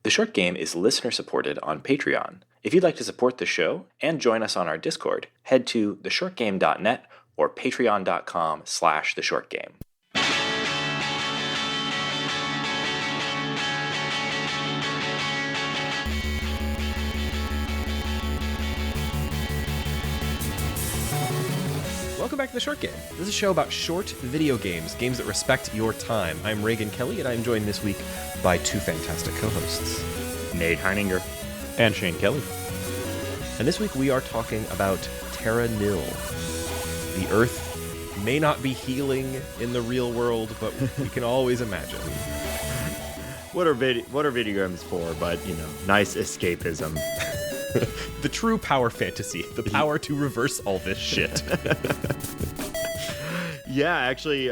The Short Game is listener-supported on Patreon. If you'd like to support the show and join us on our Discord, head to theshortgame.net or patreon.com/theshortgame. Welcome back to The Short Game. This is a show about short video games, games that respect your time. I'm Raygan Kelly, and I'm joined this week by two fantastic co-hosts. Nate Heininger. And Shane Kelly. And this week we are talking about Terra Nil. The Earth may not be healing in the real world, but we can always imagine. What are video games for, but, nice escapism. The true power fantasy, the power to reverse all this shit. Yeah, actually,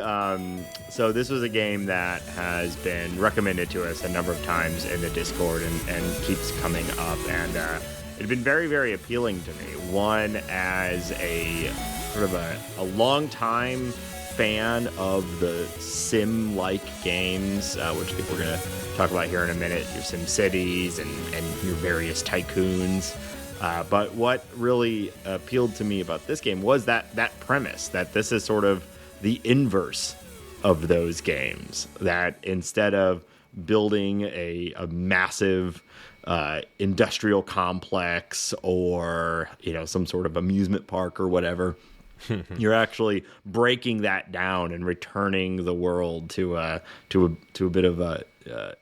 so this was a game that has been recommended to us a number of times in the Discord and keeps coming up, and it had been very, very appealing to me. One, as a sort of a long-time fan of the sim-like games, which I think we're going to talk about here in a minute, your Sim Cities and your various tycoons. But what really appealed to me about this game was that premise, that this is sort of the inverse of those games, that instead of building a massive industrial complex or, some sort of amusement park or whatever, you're actually breaking that down and returning the world to a bit of a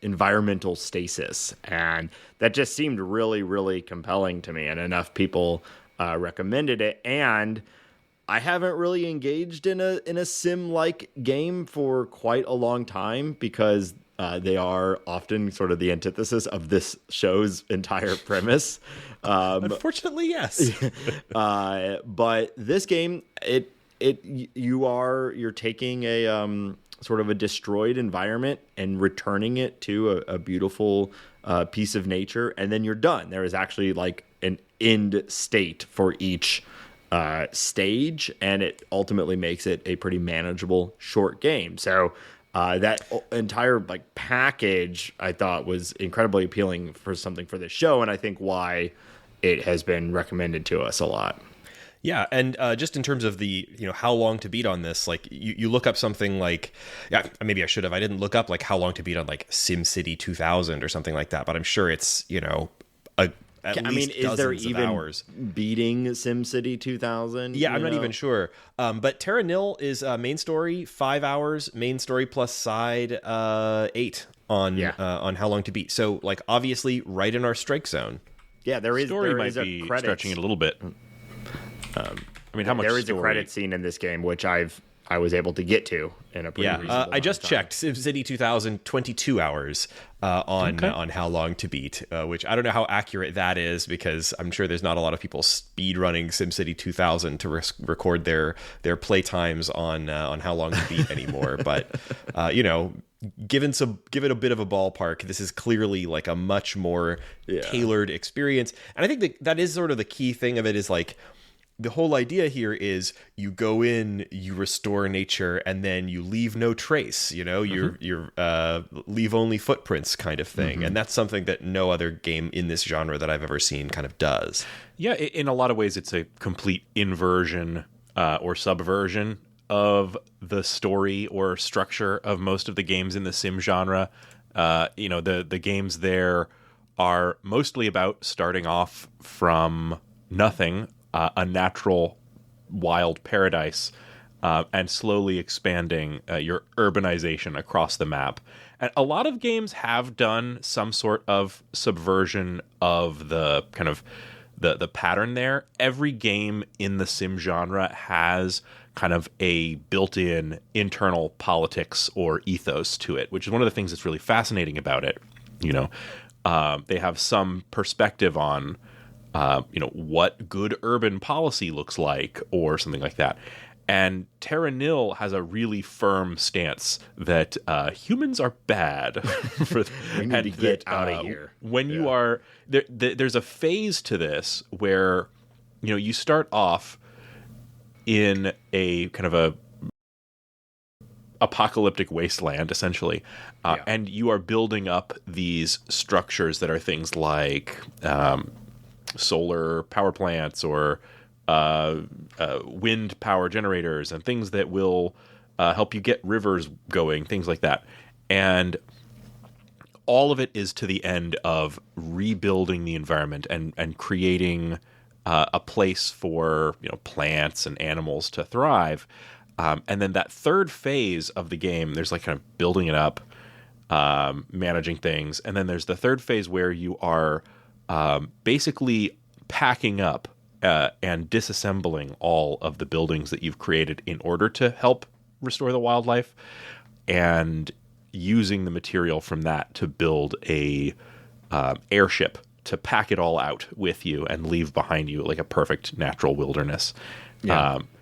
environmental stasis, and that just seemed really, really compelling to me, and enough people recommended it. And I haven't really engaged in a sim-like game for quite a long time, because they are often sort of the antithesis of this show's entire premise. Unfortunately, yes. But this game, you're taking a sort of a destroyed environment and returning it to a beautiful piece of nature, and then you're done. There is actually like an end state for each stage, and it ultimately makes it a pretty manageable short game. So that entire package, I thought, was incredibly appealing for something for this show, and I think why it has been recommended to us a lot. Yeah, and just in terms of the, how long to beat on this, you look up something like, yeah, maybe I should have. I didn't look up how long to beat on SimCity 2000 or something like that, but I'm sure it's, at least is there even hours. Beating SimCity 2000? Yeah, I'm not even sure. But Terra Nil is main story 5 hours, main story plus side 8 on how long to beat. So obviously right in our strike zone. Yeah, there is be stretching it a little bit. How much? There is a credit scene in this game, which I was able to get to in a pretty reasonable I just time. checked SimCity 2000, 22 hours on how long to beat, which I don't know how accurate that is, because I'm sure there's not a lot of people speed running SimCity 2000 to record their play times on how long to beat anymore. But give it a bit of a ballpark, this is clearly a much more tailored experience, and I think that is sort of the key thing of it is the whole idea here is you go in, you restore nature, and then you leave no trace. You're leave only footprints kind of thing, and that's something that no other game in this genre that I've ever seen kind of does. Yeah, in a lot of ways, it's a complete inversion or subversion of the story or structure of most of the games in the sim genre. The games there are mostly about starting off from nothing, a natural wild paradise, and slowly expanding your urbanization across the map. And a lot of games have done some sort of subversion of the kind of the pattern there. Every game in the sim genre has kind of a built-in internal politics or ethos to it, which is one of the things that's really fascinating about it. They have some perspective on what good urban policy looks like or something like that. And Terra Nil has a really firm stance that humans are bad. We need to get out of here. When you are there's a phase to this where you start off in a kind of apocalyptic wasteland, essentially. And you are building up these structures that are things like solar power plants or wind power generators and things that will help you get rivers going, things like that. And all of it is to the end of rebuilding the environment and creating a place for plants and animals to thrive. And then that third phase of the game, there's like kind of building it up, managing things. And then there's the third phase where you are basically packing up and disassembling all of the buildings that you've created in order to help restore the wildlife, and using the material from that to build a airship to pack it all out with you and leave behind you like a perfect natural wilderness.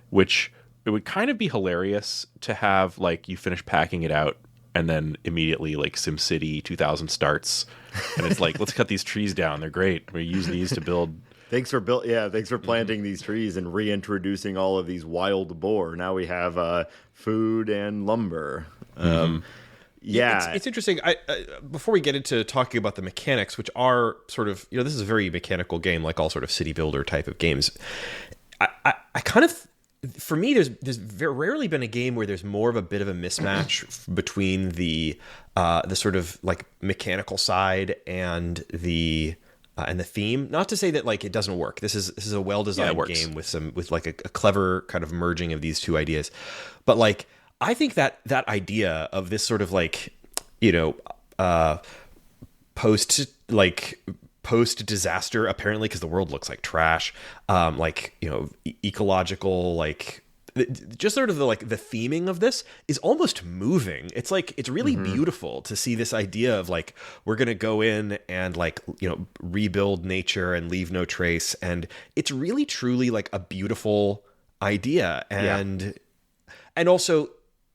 Which it would kind of be hilarious to have, like, you finish packing it out and then immediately like SimCity 2000 starts and it's like, let's cut these trees down, they're great, we use these to build. Thanks for planting these trees and reintroducing all of these wild boar. Now we have food and lumber. It's interesting. Before we get into talking about the mechanics, which are sort of, this is a very mechanical game, like all sort of city builder type of games. I kind of, for me, there's very rarely been a game where there's more of a bit of a mismatch between the sort of like mechanical side and the theme. Not to say that like it doesn't work. This is a well-designed game with like a clever kind of merging of these two ideas. But like, I think that idea of this sort of like, post disaster, apparently, because the world looks like trash, ecological, like, just sort of the theming of this is almost moving. It's like, it's really beautiful to see this idea of like, we're going to go in and like, rebuild nature and leave no trace. And it's really truly like a beautiful idea. And also,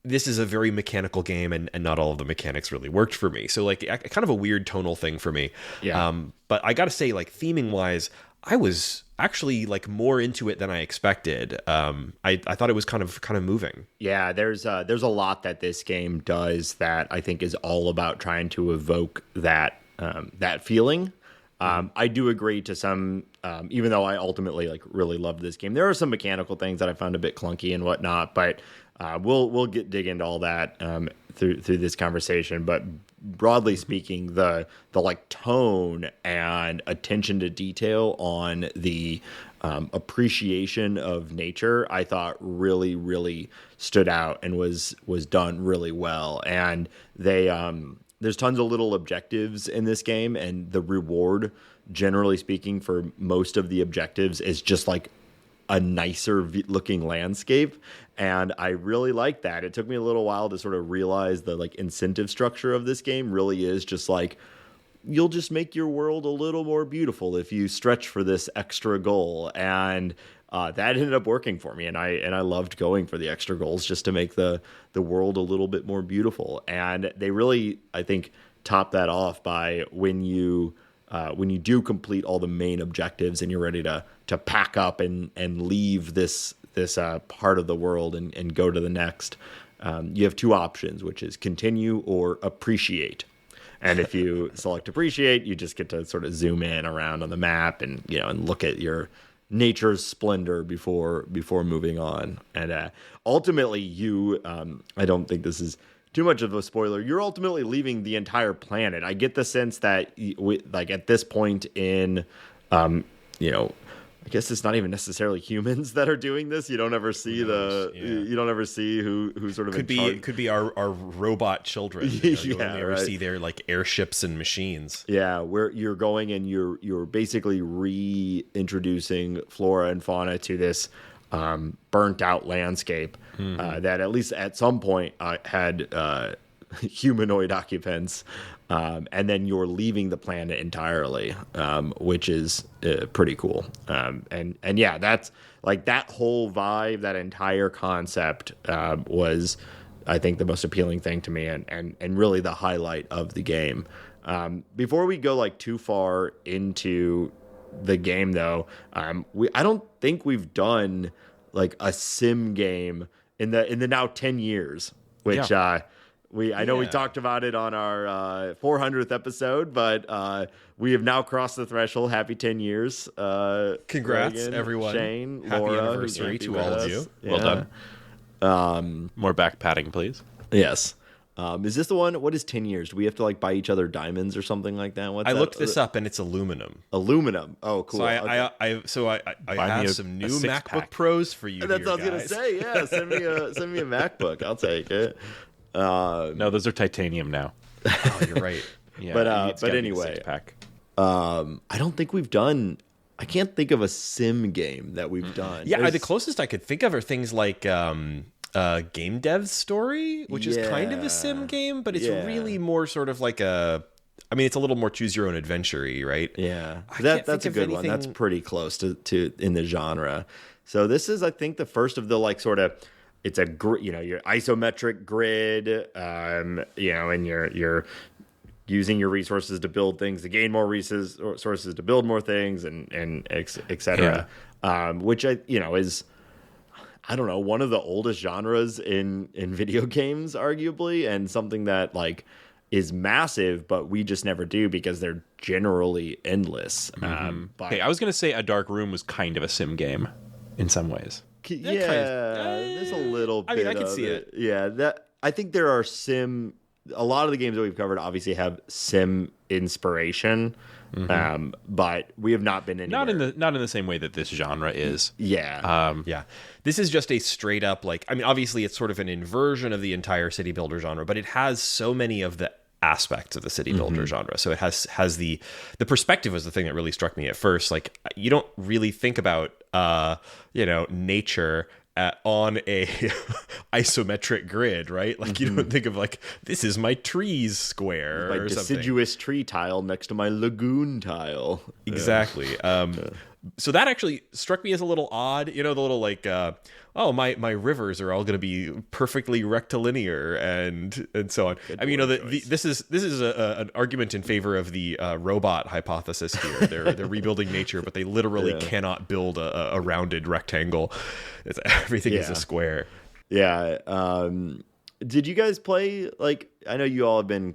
this is a very mechanical game, and not all of the mechanics really worked for me. So like, kind of a weird tonal thing for me. But I got to say, like, theming wise, I was actually like more into it than I expected. I thought it was kind of moving. Yeah, there's a lot that this game does that I think is all about trying to evoke that feeling. I do agree to some, even though I ultimately like really loved this game. There are some mechanical things that I found a bit clunky and whatnot, but we'll dig into all that through this conversation. But broadly speaking, the like tone and attention to detail on the appreciation of nature, I thought really, really stood out and was done really well. And they there's tons of little objectives in this game, and the reward, generally speaking, for most of the objectives is just like a nicer looking landscape. And I really like that. It took me a little while to sort of realize the like incentive structure of this game really is just like, you'll just make your world a little more beautiful if you stretch for this extra goal. And that ended up working for me, and I loved going for the extra goals just to make the world a little bit more beautiful. And they really, I think, top that off by when you do complete all the main objectives and you're ready to pack up and leave this part of the world and go to the next. You have two options, which is continue or appreciate. And if you select appreciate, you just get to sort of zoom in around on the map and and look at your nature's splendor before moving on. And ultimately, you I don't think this is too much of a spoiler. You're ultimately leaving the entire planet. I get the sense that like at this point in I guess it's not even necessarily humans that are doing this. You don't ever see you don't ever see who sort of could be our robot children. You only ever see their like airships and machines. Yeah, where you're going and you're basically reintroducing flora and fauna to this burnt out landscape that at least at some point had humanoid occupants. And then you're leaving the planet entirely, which is pretty cool. And yeah, that's like that whole vibe, that entire concept was, I think, the most appealing thing to me and really the highlight of the game. Before we go like too far into the game, though, I don't think we've done like a sim game in the now 10 years which I know we Yeah. talked about it on our 400th episode, but we have now crossed the threshold. Happy 10 years. Congrats, Raygan, everyone. Shane, Happy Laura, anniversary who's to with all of us. you. Well done. More back patting, please. Yes. Is this the one? What is 10 years? Do we have to like buy each other diamonds or something like that? What's I that? looked this up, and it's aluminum. Aluminum. Oh, cool. So Okay. I Buy me have a some new six-pack. MacBook Pros for you. That's here, what I was gonna guys. say. Yeah, send me a MacBook. I'll take it. No, those are titanium now. Oh, you're right. Yeah, But anyway, six-pack. I don't think we've done. I can't think of a sim game that we've done. Yeah, There's- the closest I could think of are things like Game Dev's Story, which is kind of a sim game, but it's Yeah. really more sort of like it's a little more choose your own adventure-y, right? Yeah, I can't that's think a of good one. That's anything- pretty close to in the genre. So this is, I think, the first of the like sort of. It's a your isometric grid, and you're using your resources to build things to gain more resources to build more things, and et cetera. Which is, I don't know, one of the oldest genres in video games, arguably, and something that like is massive, but we just never do because they're generally endless. But Hey, I was going to say A Dark Room was kind of a sim game in some ways. yeah, kind of- there's a little bit. I mean, I could of see it. Yeah, I think there are a lot of the games that we've covered obviously have sim inspiration, but we have not been anywhere. Not in the same way that this genre is. Yeah. Yeah. This is just a straight up, obviously it's sort of an inversion of the entire city builder genre, but it has so many of the aspects of the city builder genre. So it has the perspective was the thing that really struck me at first. Like, you don't really think about, nature on a isometric grid, right? Like, you don't think of like, this is my trees square my or something. deciduous tree tile next to my lagoon tile. Exactly. So that actually struck me as a little odd. The little like, my rivers are all going to be perfectly rectilinear and so on. I mean, this is an argument in favor of the robot hypothesis here. They're rebuilding nature, but they literally cannot build a rounded rectangle. Everything is a square. Yeah. Did you guys play, like, I know you all have been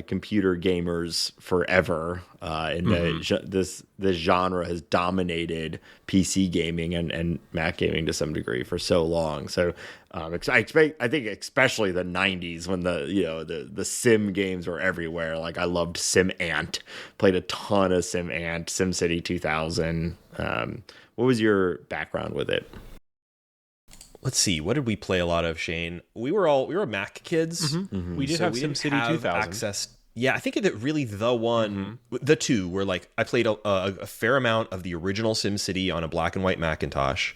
computer gamers forever, and this genre has dominated PC gaming and Mac gaming to some degree for so long. So I think especially the 90s when the sim games were everywhere. Like, I loved Sim Ant, played a ton of Sim Ant, SimCity 2000. What was your background with it? Let's see. What did we play a lot of, Shane? We were Mac kids. We did have SimCity 2000. Access. Yeah, I think that really the two were like, I played a fair amount of the original SimCity on a black and white Macintosh.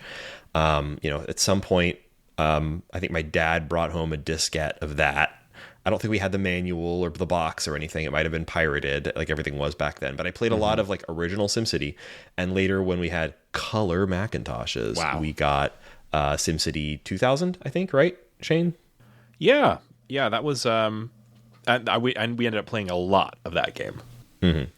At some point, I think my dad brought home a diskette of that. I don't think we had the manual or the box or anything. It might have been pirated, like everything was back then. But I played a lot of like original SimCity. And later when we had color Macintoshes, we got SimCity 2000, I think, right, Shane? Yeah, that was and we ended up playing a lot of that game. And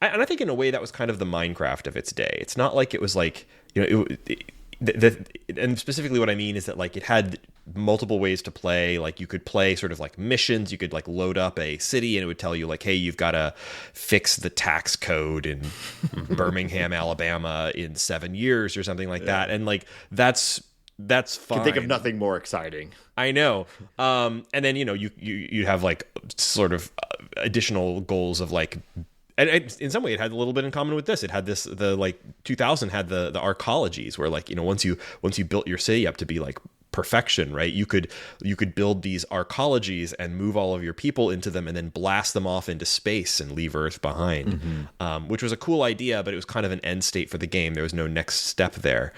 I think in a way that was kind of the Minecraft of its day. It's not like it was like, and specifically what I mean is that like it had multiple ways to play. Like, you could play sort of like missions. You could like load up a city and it would tell you like, hey, you've got to fix the tax code in Birmingham, Alabama in 7 years or something like that. And like, that's fine. Can think of nothing more exciting. I know. And then, you have like sort of additional goals of like, and in some way it had a little bit in common with this. It had the like 2000 had the arcologies where like, once you built your city up to be like perfection, right? You could build these arcologies and move all of your people into them and then blast them off into space and leave Earth behind, which was a cool idea, but it was kind of an end state for the game. There was no next step there.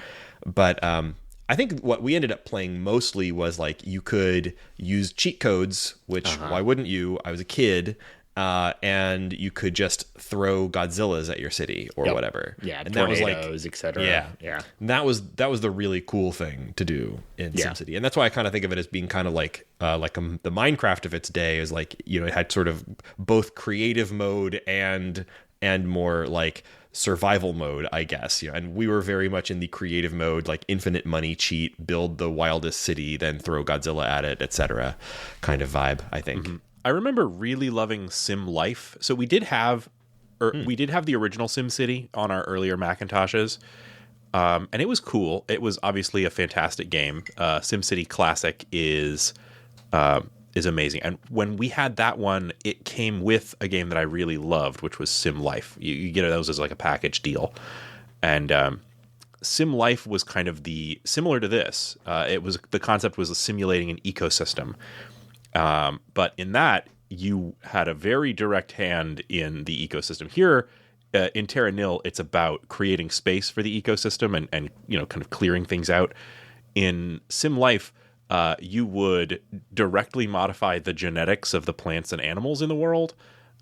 But I think what we ended up playing mostly was like, you could use cheat codes, which why wouldn't you? I was a kid. And you could just throw Godzillas at your city or whatever. Yeah, and tornadoes, that was like, etc. Yeah. And that was the really cool thing to do in SimCity. And that's why I kind of think of it as being kind of like the Minecraft of its day is like, it had sort of both creative mode and and more like survival mode, I guess. And we were very much in the creative mode, like infinite money cheat, build the wildest city, then throw Godzilla at it, etc. kind of vibe, I think. I remember really loving Sim Life. So we did have the original Sim City on our earlier Macintoshes. And it was cool. It was obviously a fantastic game. SimCity Classic is amazing. And when we had that one, it came with a game that I really loved, which was Sim Life. You get those as like a package deal. And Sim Life was kind of similar to this. The concept was simulating an ecosystem. But in that, you had a very direct hand in the ecosystem. Here, in Terra Nil, it's about creating space for the ecosystem and kind of clearing things out. In Sim Life, you would directly modify the genetics of the plants and animals in the world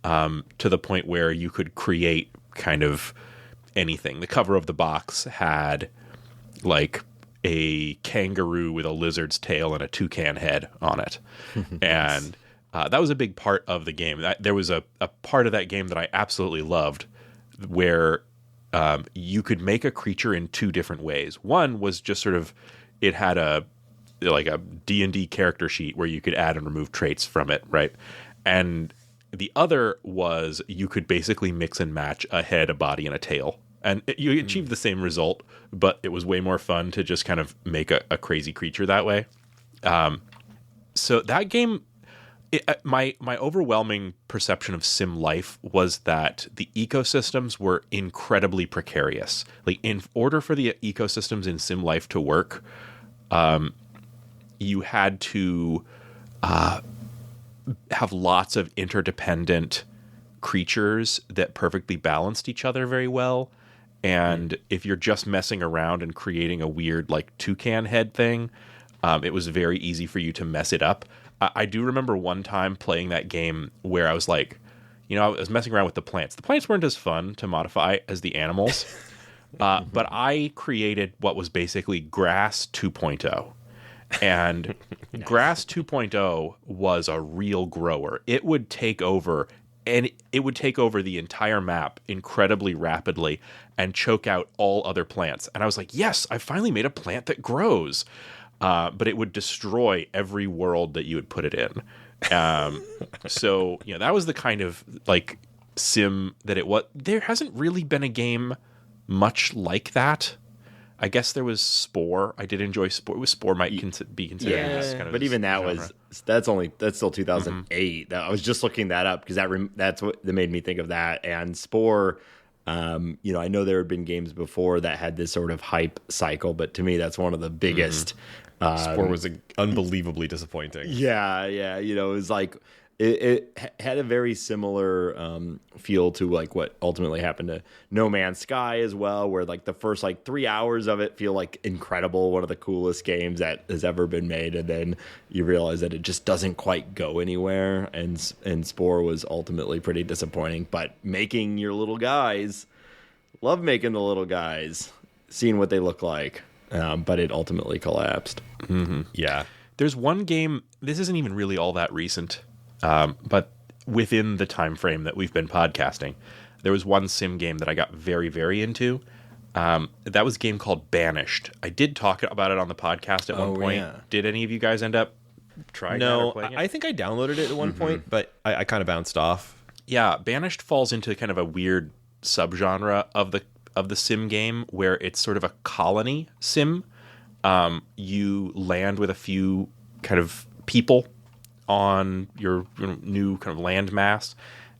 to the point where you could create kind of anything. The cover of the box had like a kangaroo with a lizard's tail and a toucan head on it. And that was a big part of the game. There was a part of that game that I absolutely loved, where you could make a creature in two different ways. One was just sort of, it had a D&D character sheet where you could add and remove traits from it, right? And the other was you could basically mix and match a head, a body, and a tail. And you achieved the same result, but it was way more fun to just kind of make a crazy creature that way. So that game... my overwhelming perception of Sim Life was that the ecosystems were incredibly precarious. Like, in order for the ecosystems in Sim Life to work, you had to have lots of interdependent creatures that perfectly balanced each other very well. And if you're just messing around and creating a weird like toucan head thing, it was very easy for you to mess it up. I do remember one time playing that game where I was like, I was messing around with the plants. The plants weren't as fun to modify as the animals, but I created what was basically Grass 2.0. And nice. Grass 2.0 was a real grower. It would take over, and it would take over the entire map incredibly rapidly and choke out all other plants. And I was like, yes, I finally made a plant that grows. But it would destroy every world that you would put it in. So, that was the kind of like sim that it was. There hasn't really been a game much like that. I guess there was Spore. I did enjoy Spore. Spore might be considered as kind of. But even that that's still 2008. Mm-hmm. I was just looking that up because that's what that made me think of that. And Spore, I know there had been games before that had this sort of hype cycle, but to me, that's one of the biggest. Spore was unbelievably disappointing. Yeah. It was like it had a very similar feel to like what ultimately happened to No Man's Sky as well, where like the first like 3 hours of it feel like incredible, one of the coolest games that has ever been made, and then you realize that it just doesn't quite go anywhere. And Spore was ultimately pretty disappointing. But making your little guys, love making the little guys, seeing what they look like. But it ultimately collapsed. Mm-hmm. Yeah. There's one game, this isn't even really all that recent, but within the time frame that we've been podcasting, there was one sim game that I got very, very into. That was a game called Banished. I did talk about it on the podcast at one point. Yeah. Did any of you guys end up trying that or playing it? I think I downloaded it at one point, but I kind of bounced off. Yeah, Banished falls into kind of a weird subgenre of the sim game where it's sort of a colony sim. You land with a few kind of people on your new kind of landmass,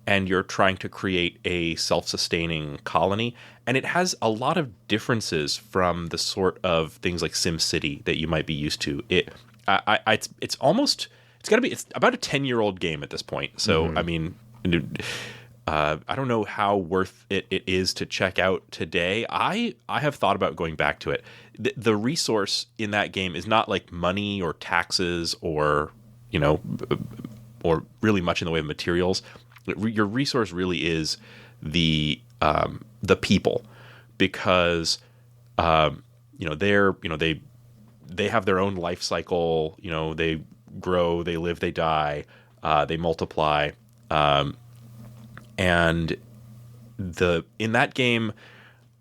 and you're trying to create a self-sustaining colony. And it has a lot of differences from the sort of things like SimCity that you might be used to. It's about a 10-year-old game at this point. So, I mean, I don't know how worth it is to check out today. I have thought about going back to it. The resource in that game is not like money or taxes or really much in the way of materials. Your resource really is the people, because they have their own life cycle. They grow, they live, they die, they multiply. And in that game,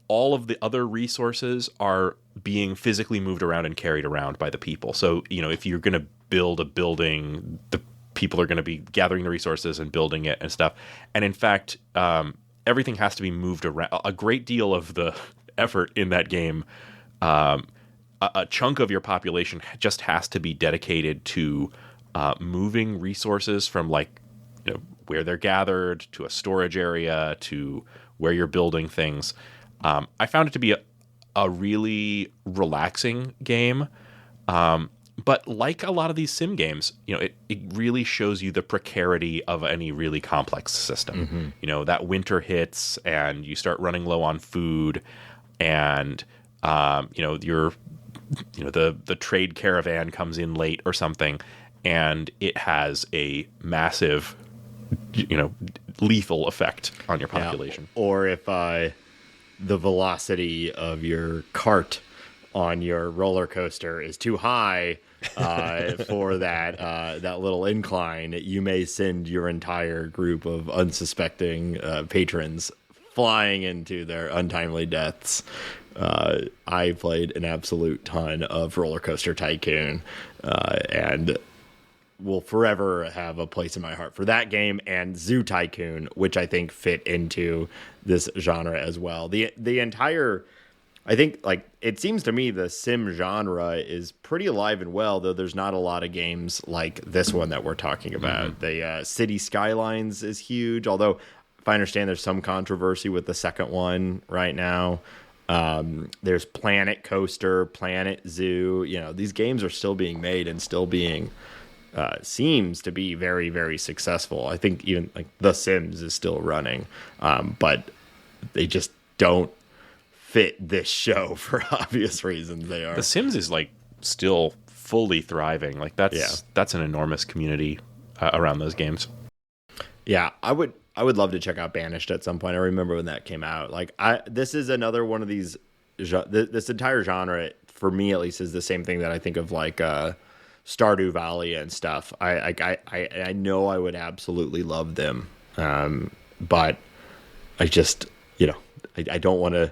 all of the other resources are being physically moved around and carried around by the people. So, if you're going to build a building, the people are going to be gathering the resources and building it and stuff. And in fact, everything has to be moved around. A great deal of the effort in that game, a chunk of your population just has to be dedicated to moving resources from where they're gathered to a storage area to where you're building things. I found it to be a really relaxing game. But like a lot of these sim games, it really shows you the precarity of any really complex system. Mm-hmm. That winter hits and you start running low on food, and the trade caravan comes in late or something, and it has a massive, lethal effect on your population. Yeah. Or if the velocity of your cart on your roller coaster is too high for that little incline, you may send your entire group of unsuspecting patrons flying into their untimely deaths. I played an absolute ton of Roller Coaster Tycoon, and will forever have a place in my heart for that game and Zoo Tycoon, which I think fit into this genre as well. The entire, I think, it seems to me the sim genre is pretty alive and well, though there's not a lot of games like this one that we're talking about. Mm-hmm. The City Skylines is huge, although if I understand there's some controversy with the second one right now. There's Planet Coaster, Planet Zoo. These games are still being made and still being seems to be very, very successful. I think even The Sims is still running, but they just don't fit this show for obvious reasons. They are. The Sims is still fully thriving. That's an enormous community around those games. Yeah, I would love to check out Banished at some point. I remember when that came out. This is another one of these. This entire genre, for me at least, is the same thing that I think of Stardew Valley and stuff. I know I would absolutely love them, but I just I don't want to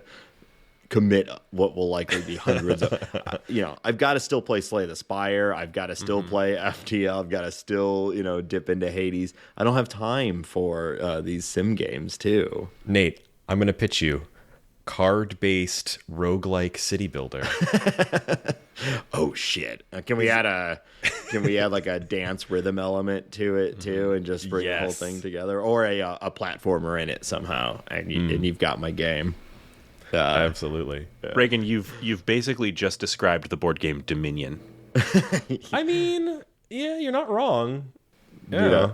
commit what will likely be hundreds of I've got to still play Slay the Spire, I've got to still play FTL, I've got to still dip into Hades. I don't have time for these sim games too. Nate, I'm gonna pitch you card-based roguelike city builder. Oh shit. Can we add a dance rhythm element to it too, and just bring the whole thing together, or a platformer in it somehow, and you've got my game. Absolutely. Raygan, you've basically just described the board game Dominion. I mean, yeah, you're not wrong. Yeah.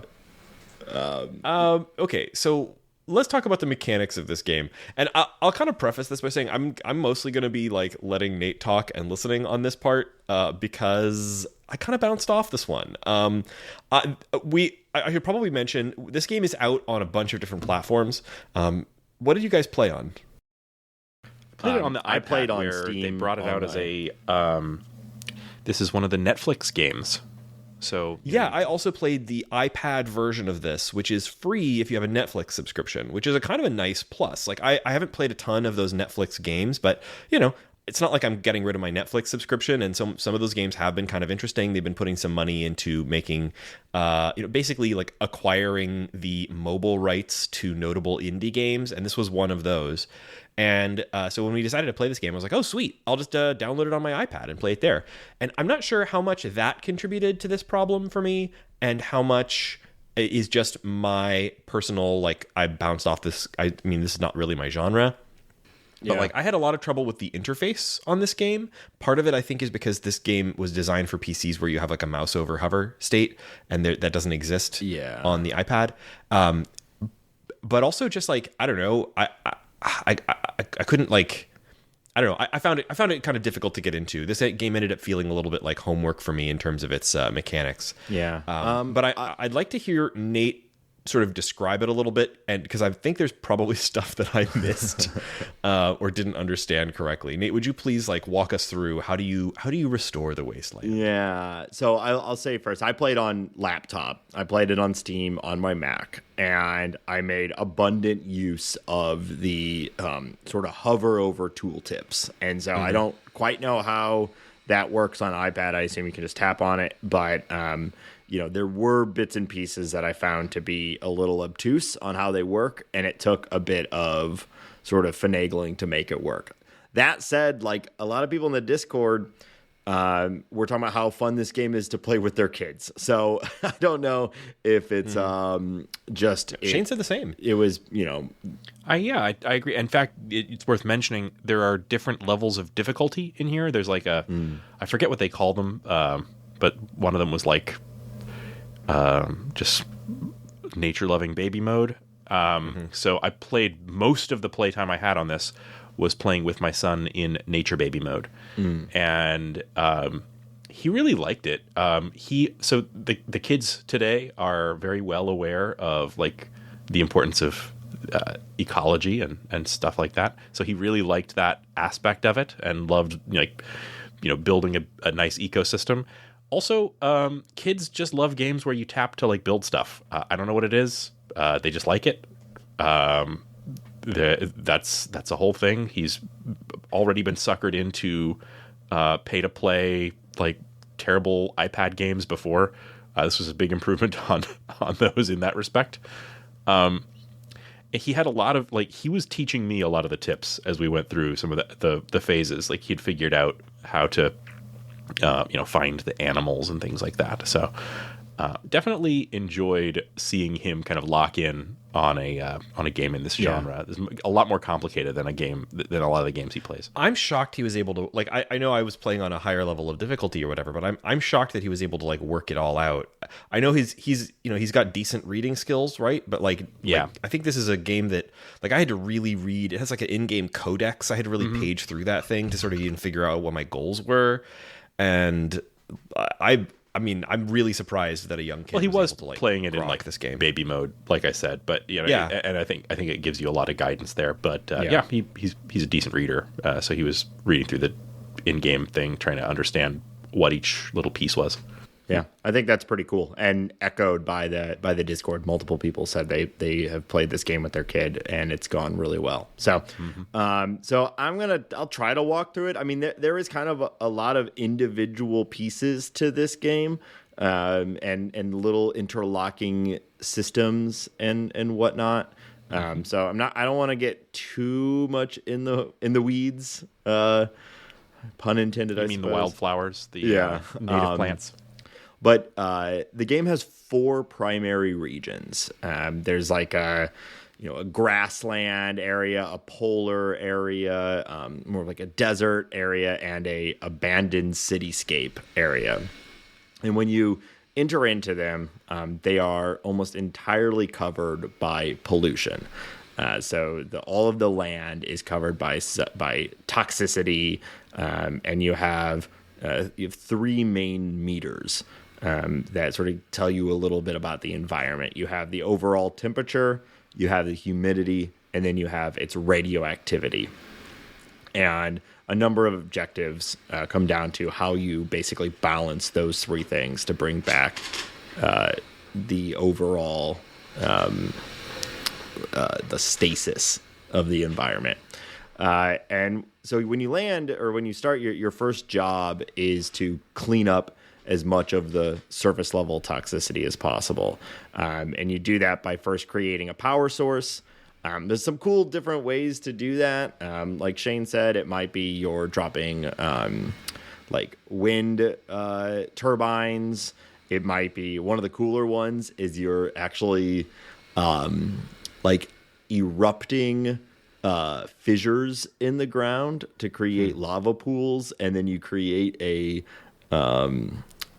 Okay, so let's talk about the mechanics of this game. And I'll kind of preface this by saying I'm mostly going to be letting Nate talk and listening on this part because I kind of bounced off this one. I should probably mention this game is out on a bunch of different platforms. What did you guys play on? Played it on the iPad. I played on where Steam. They brought it out as a. This is one of the Netflix games. So yeah, I also played the iPad version of this, which is free if you have a Netflix subscription, which is a kind of a nice plus. I haven't played a ton of those Netflix games, but it's not like I'm getting rid of my Netflix subscription, and some of those games have been kind of interesting. They've been putting some money into making, basically acquiring the mobile rights to notable indie games, and this was one of those. And so when we decided to play this game, I was like, oh, sweet, I'll just download it on my iPad and play it there. And I'm not sure how much that contributed to this problem for me, and how much is just my personal, I bounced off this. I mean, this is not really my genre. But I had a lot of trouble with the interface on this game. Part of it, I think, is because this game was designed for PCs where you have a mouse over hover state, and that doesn't exist on the iPad. But also just I don't know, I couldn't I don't know. I found it kind of difficult to get into. This game ended up feeling a little bit like homework for me in terms of its mechanics. Yeah. But I'd like to hear Nate sort of describe it a little bit, and because I think there's probably stuff that I missed or didn't understand correctly. Nate, would you please like walk us through how do you restore the wasteland? Yeah. So I'll say first, I played on laptop. I played it on Steam on my Mac, and I made abundant use of the sort of hover over tooltips. And so I don't quite know how that works on iPad. I assume you can just tap on it, but there were bits and pieces that I found to be a little obtuse on how they work, and it took a bit of sort of finagling to make it work. That said, like a lot of people in the Discord, we're talking about how fun this game is to play with their kids. So I don't know if it's just... Shane said the same. It was, I agree. In fact, it's worth mentioning there are different levels of difficulty in here. There's like I forget what they call them, but one of them was like just nature-loving baby mode. So I played most of the playtime I had on this was playing with my son in nature baby mode, and he really liked it. So the kids today are very well aware of like the importance of ecology and stuff like that. So he really liked that aspect of it and loved building a nice ecosystem. Also, kids just love games where you tap to like build stuff. I don't know what it is. They just like it. That's a whole thing. He's already been suckered into pay to play like terrible iPad games before. This was a big improvement on those in that respect. He had a lot of he was teaching me a lot of the tips as we went through some of the phases. Like he'd figured out how to find the animals and things like that. So definitely enjoyed seeing him kind of lock in on a game in this genre. It's a lot more complicated than a lot of the games he plays. I'm shocked he was able to I know I was playing on a higher level of difficulty or whatever, but I'm shocked that he was able to like work it all out. I know he's got decent reading skills, right? But I think this is a game that like I had to really read. It has like an in-game codex. I had to really page through that thing to sort of even figure out what my goals were. And I mean, I'm really surprised that a young kid was able to like playing it in like this game baby mode, like I said. But and I think it gives you a lot of guidance there. But he's a decent reader, so he was reading through the in-game thing, trying to understand what each little piece was. Yeah, I think that's pretty cool, and echoed by the Discord. Multiple people said they have played this game with their kid, and it's gone really well. So, so I'll try to walk through it. I mean, there is kind of a lot of individual pieces to this game, and little interlocking systems and whatnot. So I don't want to get too much in the weeds. Pun intended. I mean the wildflowers, the native plants. But the game has 4 primary regions. There's like a grassland area, a polar area, more like a desert area, and a abandoned cityscape area. And when you enter into them, they are almost entirely covered by pollution. So all of the land is covered by toxicity, and you have 3 main meters that sort of tell you a little bit about the environment. You have the overall temperature, you have the humidity, and then you have its radioactivity. And a number of objectives come down to how you basically balance those 3 things to bring back the overall the stasis of the environment. And so when you land or when you start, your first job is to clean up as much of the surface level toxicity as possible. And you do that by first creating a power source. There's some cool different ways to do that. Like Shane said, it might be you're dropping like wind turbines. It might be one of the cooler ones is you're actually like erupting fissures in the ground to create lava pools, and then you create a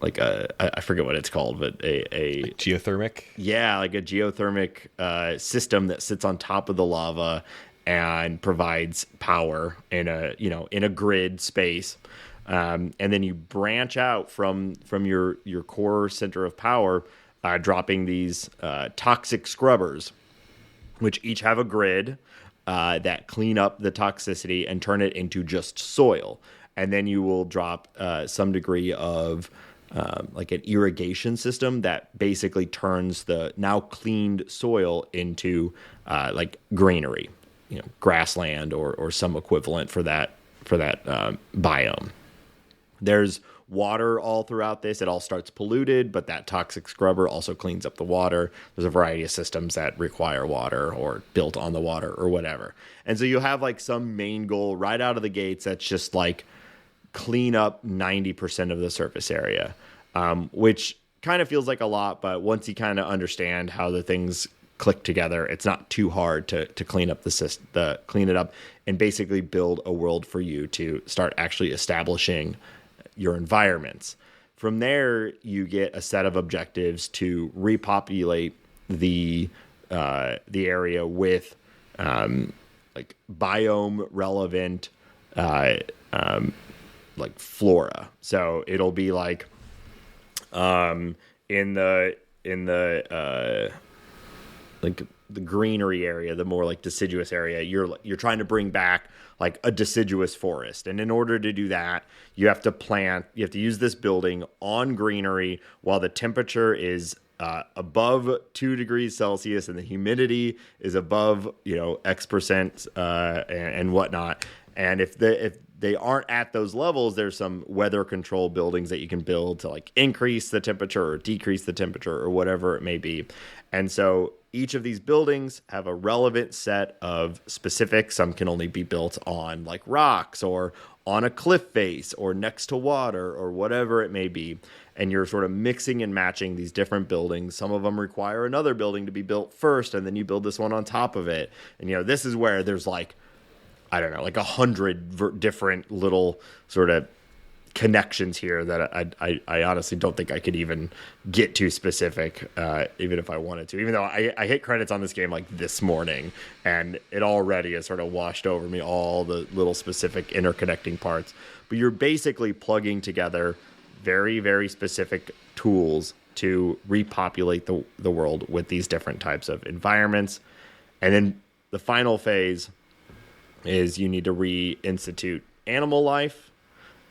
like I forget what it's called, but a geothermic. Yeah, like a geothermic system that sits on top of the lava and provides power in a grid space. And then you branch out from your core center of power dropping these toxic scrubbers, which each have a grid that clean up the toxicity and turn it into just soil. And then you will drop some degree of like an irrigation system that basically turns the now cleaned soil into like greenery, grassland or some equivalent for that biome. There's water all throughout this. It all starts polluted, but that toxic scrubber also cleans up the water. There's a variety of systems that require water or built on the water or whatever. And so you have like some main goal right out of the gates that's just like clean up 90% of the surface area, which kind of feels like a lot, but once you kind of understand how the things click together, it's not too hard to clean up clean it up and basically build a world for you to start actually establishing your environments. From there, you get a set of objectives to repopulate the area with like biome relevant like flora. So it'll be like in the like the greenery area, the more like deciduous area, you're trying to bring back like a deciduous forest. And in order to do that, you have to use this building on greenery while the temperature is above 2 degrees Celsius and the humidity is above, X% and whatnot. And if they aren't at those levels, there's some weather control buildings that you can build to like increase the temperature or decrease the temperature or whatever it may be. And so each of these buildings have a relevant set of specifics. Some can only be built on like rocks or on a cliff face or next to water or whatever it may be. And you're sort of mixing and matching these different buildings. Some of them require another building to be built first, and then you build this one on top of it. And, this is where there's like, I don't know, like 100 different little sort of connections here that I honestly don't think I could even get too specific, even if I wanted to. Even though I hit credits on this game like this morning, and it already has sort of washed over me all the little specific interconnecting parts. But you're basically plugging together very, very specific tools to repopulate the world with these different types of environments. And then the final phase is you need to reinstitute animal life,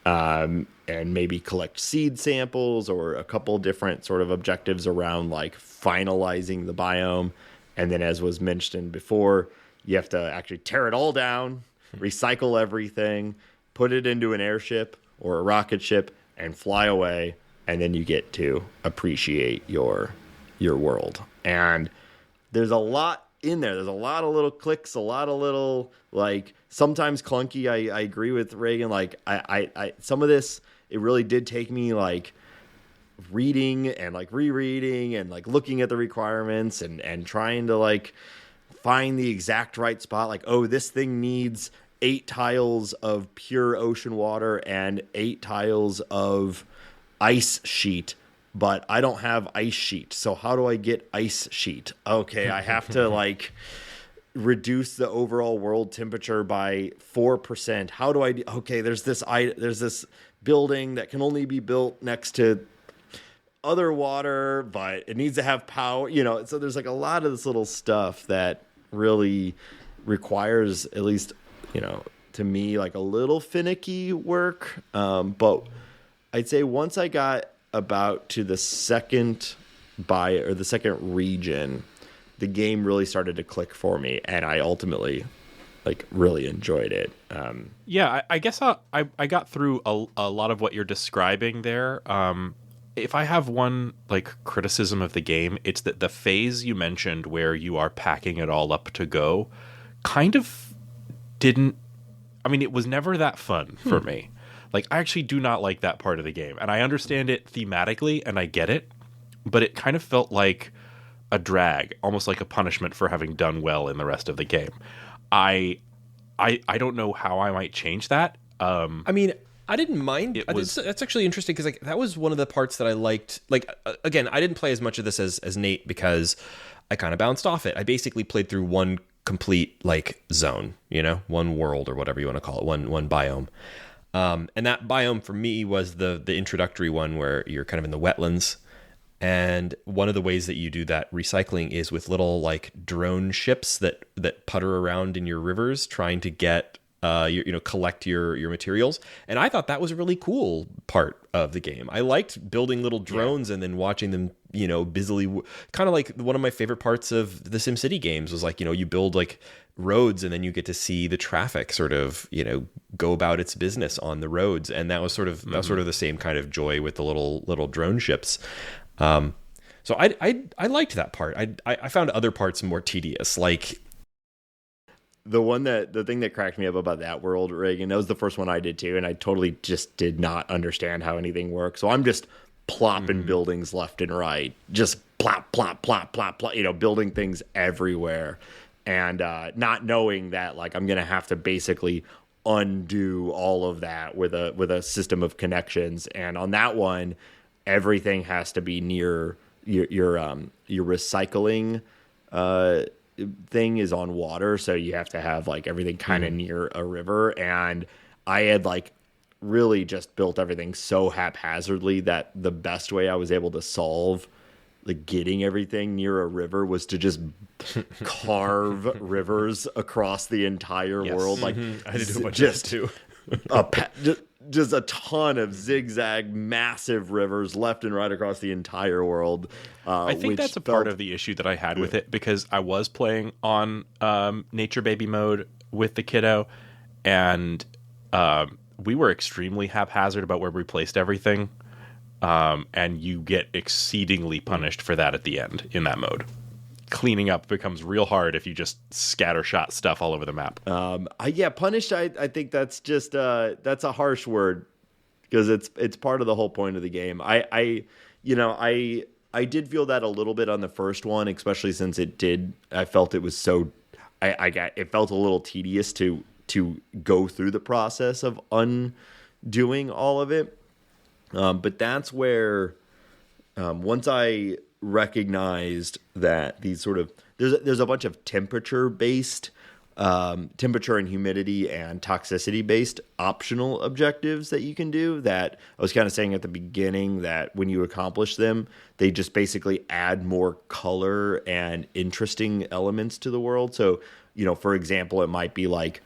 and maybe collect seed samples or a couple different sort of objectives around like finalizing the biome. And then, as was mentioned before, you have to actually tear it all down, recycle everything, put it into an airship or a rocket ship and fly away. And then you get to appreciate your world. And there's a lot in there. There's a lot of little clicks, a lot of little, like, sometimes clunky. I agree with Raygan. Like, I some of this, it really did take me, like, reading and, like, rereading and, like, looking at the requirements and trying to, like, find the exact right spot. Like, oh, this thing needs 8 tiles of pure ocean water and 8 tiles of ice sheet, but I don't have ice sheet. So how do I get ice sheet? Okay, I have to like reduce the overall world temperature by 4%. How do I okay, there's this building that can only be built next to other water, but it needs to have power, so there's like a lot of this little stuff that really requires, at least, to me, like a little finicky work. But I'd say once I got about to the second region, the game really started to click for me, and I ultimately like really enjoyed it. Yeah, I guess I got through a lot of what you're describing there. If I have one like criticism of the game, it's that the phase you mentioned where you are packing it all up to go kind of didn't. I mean, it was never that fun for me. Like, I actually do not like that part of the game. And I understand it thematically, and I get it. But it kind of felt like a drag, almost like a punishment for having done well in the rest of the game. I don't know how I might change that. I mean, I didn't mind. That's actually interesting, because like that was one of the parts that I liked. Like, again, I didn't play as much of this as Nate, because I kind of bounced off it. I basically played through one complete like zone, one world or whatever you want to call it, one biome. And that biome for me was the introductory one where you're kind of in the wetlands, And one of the ways that you do that recycling is with little like drone ships that putter around in your rivers trying to get collect your materials. And I thought that was a really cool part of the game. I liked building little drones and then watching them, busily, kind of like one of my favorite parts of the SimCity games was like, you build like roads and then you get to see the traffic sort of, go about its business on the roads. And that was sort of the same kind of joy with the little drone ships. So I liked that part. I found other parts more tedious, like the thing that cracked me up about that world, Raygan, that was the first one I did too, and I totally just did not understand how anything works. So I'm just plopping buildings left and right, just plop, plop, plop, plop, plop, building things everywhere, and not knowing that like I'm gonna have to basically undo all of that with a system of connections. And on that one, everything has to be near your recycling thing is on water, so you have to have like everything kind of near a river. And I had like really just built everything so haphazardly that the best way I was able to solve like getting everything near a river was to just carve rivers across the entire world. Like I had to do a bunch of that too. Just a ton of zigzag, massive rivers left and right across the entire world. I think that's a part of the issue that I had with it, because I was playing on Nature Baby mode with the kiddo, and we were extremely haphazard about where we placed everything, and you get exceedingly punished for that at the end in that mode. Cleaning up becomes real hard if you just scattershot stuff all over the map. Punished. I think that's just that's a harsh word, because it's part of the whole point of the game. I did feel that a little bit on the first one, especially since I felt it was so. It felt a little tedious to go through the process of undoing all of it. But that's where once I recognized that these sort of there's a bunch of temperature and humidity and toxicity based optional objectives that you can do, that I was kind of saying at the beginning that when you accomplish them, they just basically add more color and interesting elements to the world. So, for example, it might be like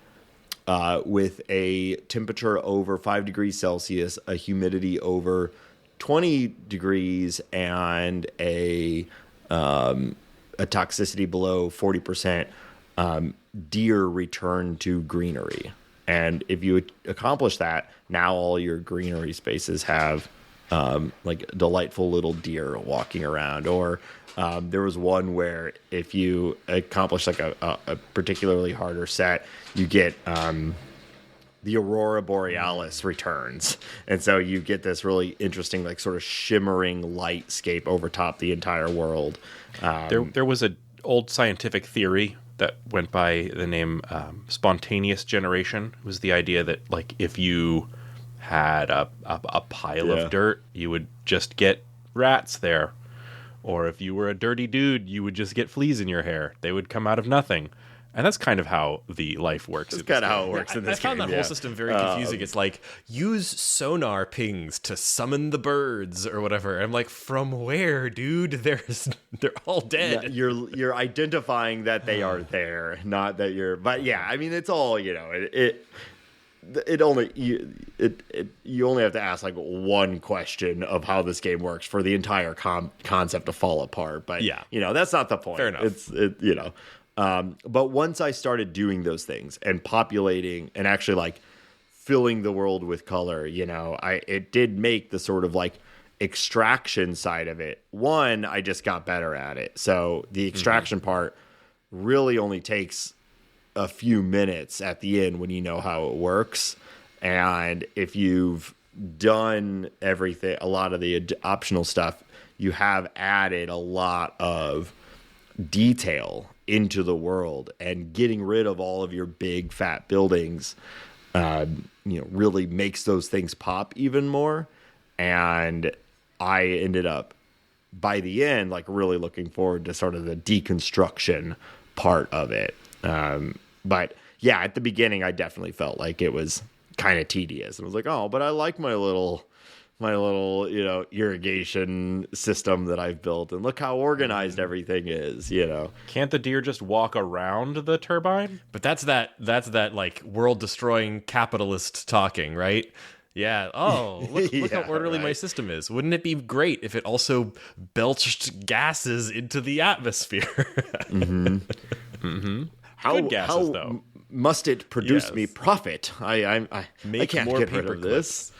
with a temperature over 5 degrees Celsius, a humidity over 20 degrees, and a toxicity below 40%, deer return to greenery. And if you accomplish that, now all your greenery spaces have like delightful little deer walking around. Or there was one where if you accomplish like a particularly harder set, you get the Aurora Borealis returns. And so you get this really interesting, like sort of shimmering lightscape over top the entire world. There was an old scientific theory that went by the name spontaneous generation. It was the idea that like if you had a pile of dirt, you would just get rats there. Or if you were a dirty dude, you would just get fleas in your hair. They would come out of nothing. And that's kind of how the life works. That's kind of how it works in this game. I found that whole system very confusing. It's like, use sonar pings to summon the birds or whatever. And I'm like, from where, dude? They're all dead. Yeah, you're identifying that they are there, not that you're. But yeah, I mean, it's all you only have to ask like one question of how this game works for the entire concept to fall apart. But yeah, that's not the point. Fair enough. But once I started doing those things and populating and actually like filling the world with color, it did make the sort of like extraction side of it. One, I just got better at it. So the extraction part really only takes a few minutes at the end when you know how it works. And if you've done everything, a lot of the optional stuff, you have added a lot of detail into the world, and getting rid of all of your big fat buildings really makes those things pop even more. And I ended up by the end like really looking forward to sort of the deconstruction part of it. But yeah, at the beginning I definitely felt like it was kind of tedious, and I was like, oh, but I like my little irrigation system that I've built, and look how organized everything is, Can't the deer just walk around the turbine? But that's that like world destroying capitalist talking, right? Yeah. Oh, look how orderly my system is. Wouldn't it be great if it also belched gases into the atmosphere? How Good gases, though. Must it produce me Yes. profit? I Make can't more get rid paper of this.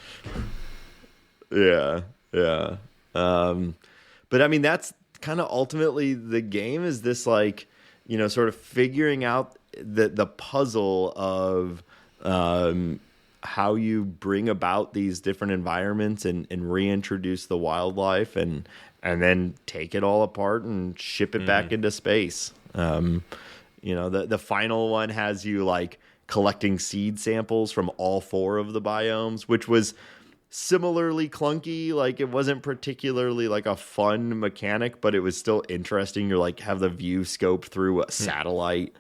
Yeah. But I mean, that's kind of ultimately the game, is this like, sort of figuring out the puzzle of how you bring about these different environments and reintroduce the wildlife and then take it all apart and ship it back into space. The final one has you like collecting seed samples from all 4 of the biomes, which was similarly clunky. Like, it wasn't particularly like a fun mechanic, but it was still interesting. You're like, have the view scoped through a satellite,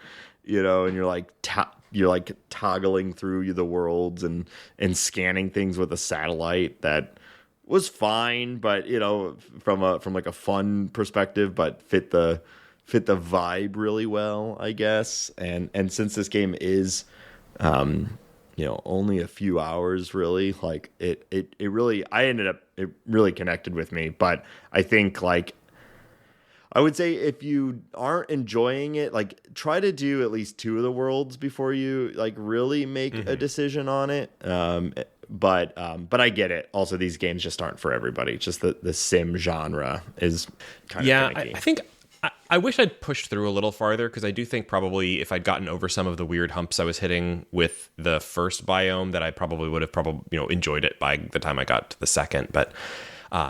and you're like toggling through the worlds and scanning things with a satellite. That was fine, but from like a fun perspective, but fit the vibe really well, I guess. And since this game is only a few hours, really, like it really connected with me. But I think, like, I would say if you aren't enjoying it, like, try to do at least 2 of the worlds before you like really make a decision on it. But I get it. Also, these games just aren't for everybody. Just the sim genre is kind of finicky. I think I wish I'd pushed through a little farther, because I do think probably if I'd gotten over some of the weird humps I was hitting with the first biome, that I probably would have enjoyed it by the time I got to the second. But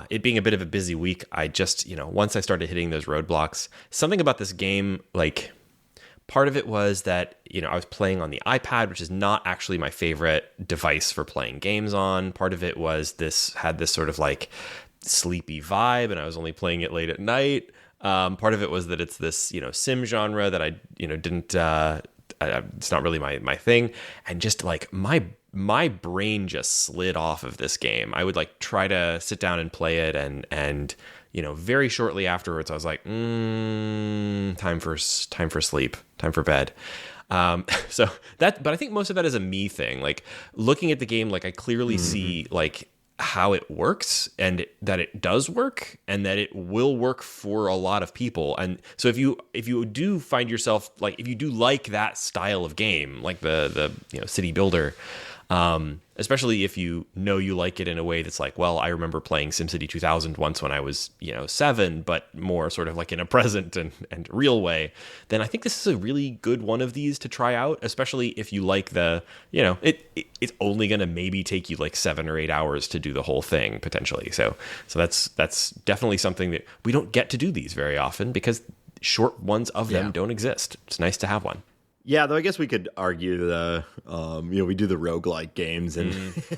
it being a bit of a busy week, I just, once I started hitting those roadblocks, something about this game, like, part of it was that, I was playing on the iPad, which is not actually my favorite device for playing games on. Part of it was had this sort of like sleepy vibe, and I was only playing it late at night. Part of it was that it's this, sim genre that I, didn't, it's not really my thing. And just like my brain just slid off of this game. I would like try to sit down and play it, and very shortly afterwards I was like, time for sleep, time for bed. But I think most of that is a me thing. Like, looking at the game, like, I clearly see like how it works, and that it does work, and that it will work for a lot of people. And so if you do find yourself, like, if you do like that style of game, like the city builder, especially if you like it in a way that's like, well, I remember playing SimCity 2000 once when I was 7, but more sort of like in a present and real way, then I think this is a really good one of these to try out, especially if you like it's only going to maybe take you like 7 or 8 hours to do the whole thing potentially. So that's definitely something that we don't get to do these very often, because short ones of them don't exist. It's nice to have one. Yeah, though I guess we could argue we do the roguelike games, and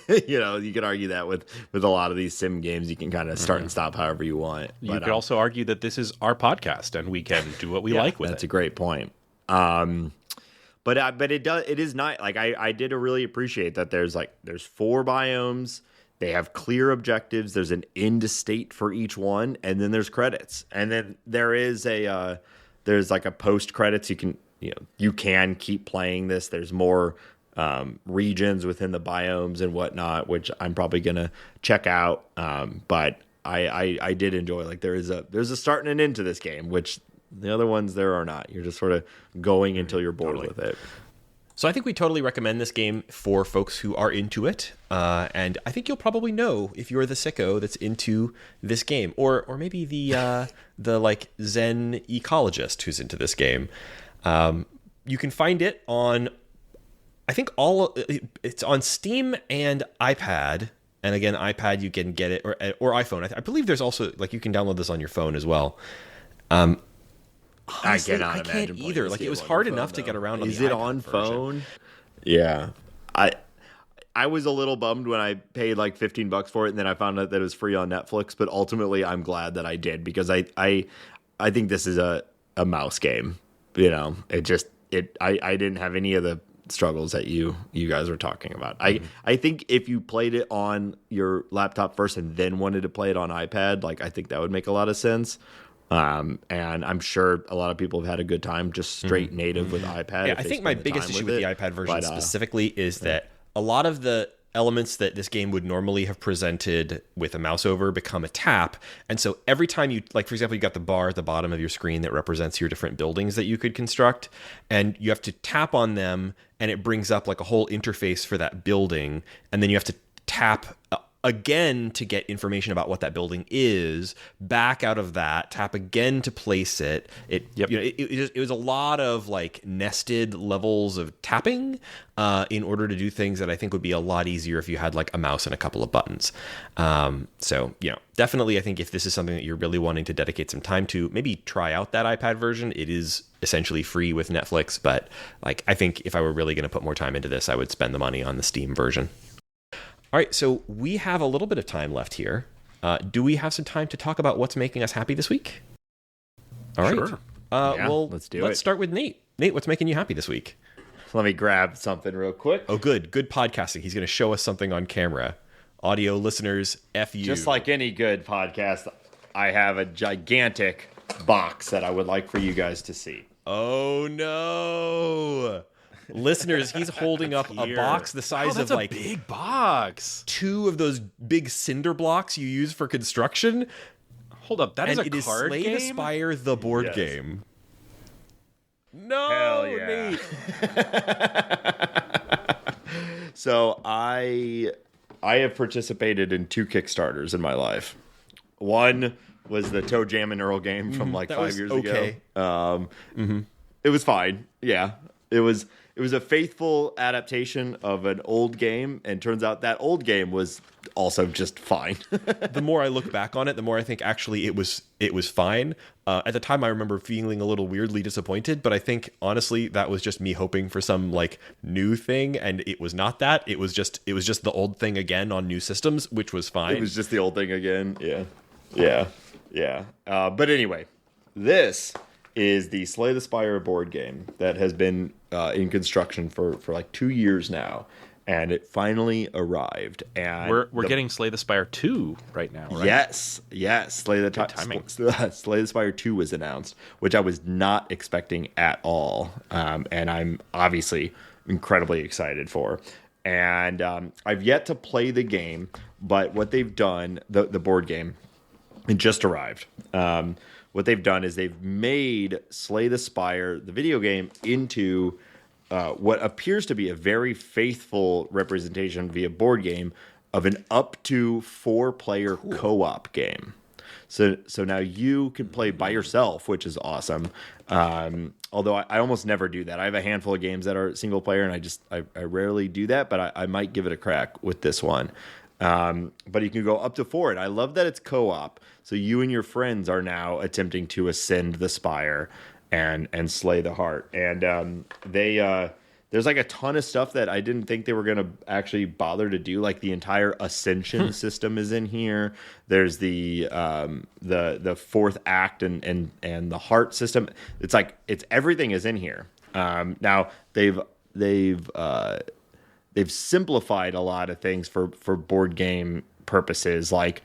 you could argue that with a lot of these sim games, you can kind of start and stop however you want. You could also argue that this is our podcast, and we can do what we like with it. That's a great point. But it is not like I did really appreciate that there's 4 biomes. They have clear objectives. There's an end state for each one, and then there's credits, and then there is there's like a post credits. You can keep playing this. There's more regions within the biomes and whatnot, which I'm probably gonna check out. But I did enjoy, like, there's a start and an end to this game, which the other ones there are not. You're just sort of going until you're bored with it. So I think we totally recommend this game for folks who are into it. And I think you'll probably know if you're the sicko that's into this game, or maybe the like Zen ecologist who's into this game. You can find it on, I think it's on Steam and iPad. And again, iPad, you can get it, or iPhone. I believe there's also, like, you can download this on your phone as well. Honestly, I can't either. Like, it was hard enough to get around on the iPad. Is it on phone? Yeah. I was a little bummed when I paid like $15 for it, and then I found out that it was free on Netflix. But ultimately, I'm glad that I did, because I think this is a mouse game. I didn't have any of the struggles that you guys were talking about. I think if you played it on your laptop first and then wanted to play it on iPad, like I think that would make a lot of sense. And I'm sure a lot of people have had a good time just straight native with iPad. Yeah, I think my biggest issue with the iPad version specifically is that a lot of the elements that this game would normally have presented with a mouse over become a tap. And so every time you, like, for example, you got the bar at the bottom of your screen that represents your different buildings that you could construct, and you have to tap on them and it brings up like a whole interface for that building. And then you have to tap again to get information about what that building is, back out of that, tap again to place it. It was a lot of like nested levels of tapping in order to do things that I think would be a lot easier if you had like a mouse and a couple of buttons. So definitely I think if this is something that you're really wanting to dedicate some time to, maybe try out that iPad version. It is essentially free with Netflix, but like I think if I were really going to put more time into this, I would spend the money on the Steam version. All right, so we have a little bit of time left here. Do we have some time to talk about what's making us happy this week? All right. Sure. Well, let's start with Nate. Nate, what's making you happy this week? Let me grab something real quick. Oh, good podcasting. He's going to show us something on camera. Audio listeners, F you. Just like any good podcast, I have a gigantic box that I would like for you guys to see. Oh, no. Listeners, he's holding up a box the size of like a big box. 2 of those big cinder blocks you use for construction. Hold up, that is a card game? game? It is Slay the Spire, the board game. No, hell yeah. Nate. So I have participated in 2 Kickstarters in my life. One was the Toe Jam and Earl game from like 5 years ago. It was fine. Yeah, it was a faithful adaptation of an old game, and turns out that old game was also just fine. The more I look back on it, the more I think actually it was fine. At the time, I remember feeling a little weirdly disappointed, but I think honestly that was just me hoping for some like new thing, and it was not that. It was just the old thing again on new systems, which was fine. It was just the old thing again. Yeah. But anyway, this is the Slay the Spire board game that has been in construction for like 2 years now, and it finally arrived. And we're getting Slay the Spire 2 right now, right? Yes. Slay the Spire 2 was announced, which I was not expecting at all, and I'm obviously incredibly excited for. And I've yet to play the game, but what they've done, the board game, it just arrived. What they've done is they've made Slay the Spire, the video game, into what appears to be a very faithful representation via board game of an up to 4-player co-op game. So now you can play by yourself, which is awesome. Although I almost never do that. I have a handful of games that are single player, and I rarely do that, but I might give it a crack with this one. But you can go up to 4. And I love that it's co-op. So you and your friends are now attempting to ascend the spire and slay the heart. And there's like a ton of stuff that I didn't think they were going to actually bother to do. Like the entire ascension system is in here. There's the 4th act and the heart system. It's like everything is in here. Now they've simplified a lot of things for board game purposes. Like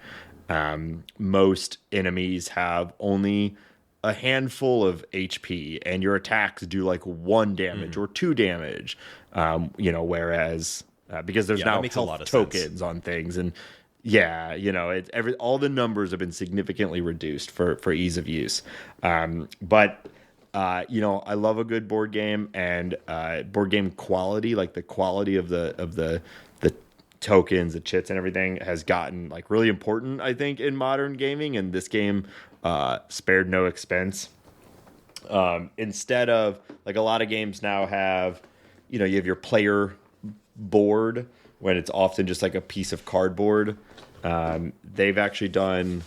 most enemies have only a handful of HP, and your attacks do like 1 damage or 2 damage. Whereas because there's now health tokens on things, and all the numbers have been significantly reduced for ease of use. But I love a good board game, and board game quality, like the quality of the tokens, the chits, and everything has gotten like really important, I think, in modern gaming. And this game spared no expense. Instead of like a lot of games now have, you have your player board when it's often just like a piece of cardboard. They've actually done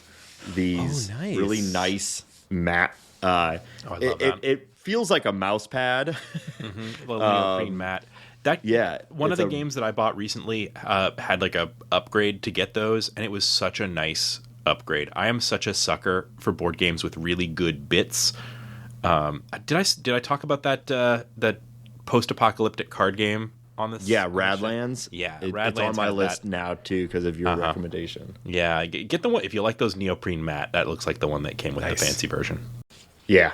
these really nice matte. I love that. It feels like a mouse pad. Little green mat. One of the games that I bought recently had like a upgrade to get those, and it was such a nice upgrade. I am such a sucker for board games with really good bits. Did I talk about that post-apocalyptic card game on this. Yeah, Radlands. Yeah, Radlands. It's on my list now too because of your recommendation. Yeah, get the one if you like those neoprene matte. That looks like the one that came with the fancy version. Yeah,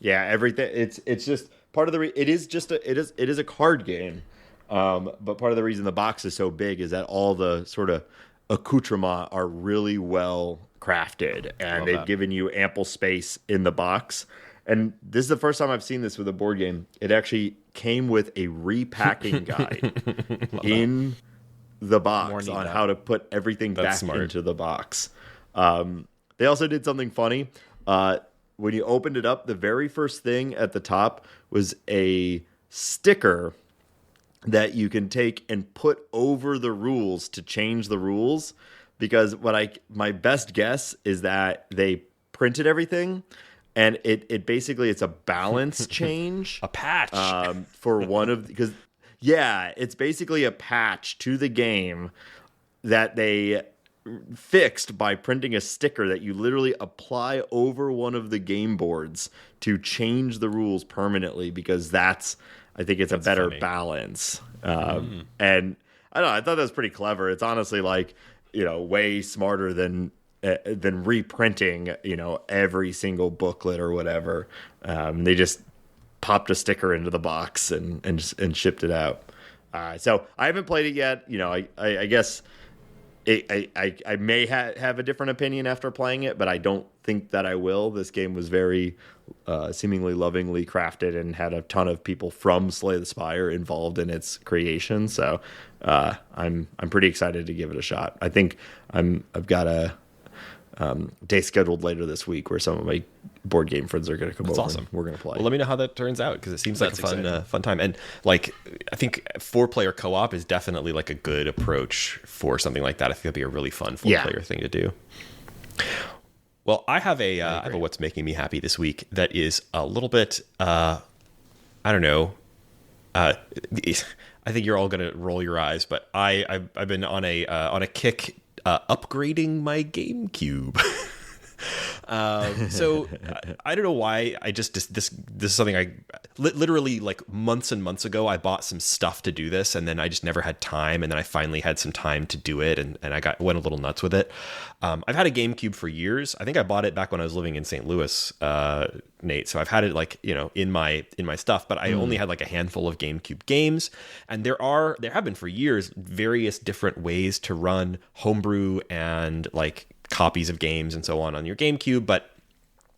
everything. It's just part of the. It is a card game, but part of the reason the box is so big is that all the sort of accoutrements are really well crafted, and they've given you ample space in the box. And this is the first time I've seen this with a board game. It actually came with a repacking guide in the box on how to put everything back into the box. They also did something funny. When you opened it up, the very first thing at the top was a sticker that you can take and put over the rules to change the rules. Because my best guess is that they printed everything. And it basically, it's a balance change. A patch. For one of, because, yeah, it's basically a patch to the game that they fixed by printing a sticker that you literally apply over one of the game boards to change the rules permanently, because I think it's a better funny balance. And I don't know, I thought that was pretty clever. It's honestly way smarter than reprinting, every single booklet or whatever. They just popped a sticker into the box and shipped it out. So I haven't played it yet. I guess I may have a different opinion after playing it, but I don't think that I will. This game was very seemingly lovingly crafted and had a ton of people from Slay the Spire involved in its creation. So I'm pretty excited to give it a shot. I think I've got a day scheduled later this week where some of my board game friends are going to come over. Awesome. And we're going to play. Well, let me know how that turns out, because it seems like a fun time. And I think 4-player co-op is definitely a good approach for something like that. I think it'd be a really fun 4-player thing to do. Well, I have a what's making me happy this week that is a little bit I don't know. I think you're all going to roll your eyes, but I've been on a kick upgrading my GameCube. So I don't know why. This is something I literally months and months ago I bought some stuff to do this, and then I just never had time, and then I finally had some time to do it, and I went a little nuts with it. I've had a GameCube for years. I think I bought it back when I was living in St. Louis, Nate. So I've had it in my stuff, but I only had a handful of GameCube games, and there have been for years various different ways to run homebrew and copies of games and so on your GameCube, but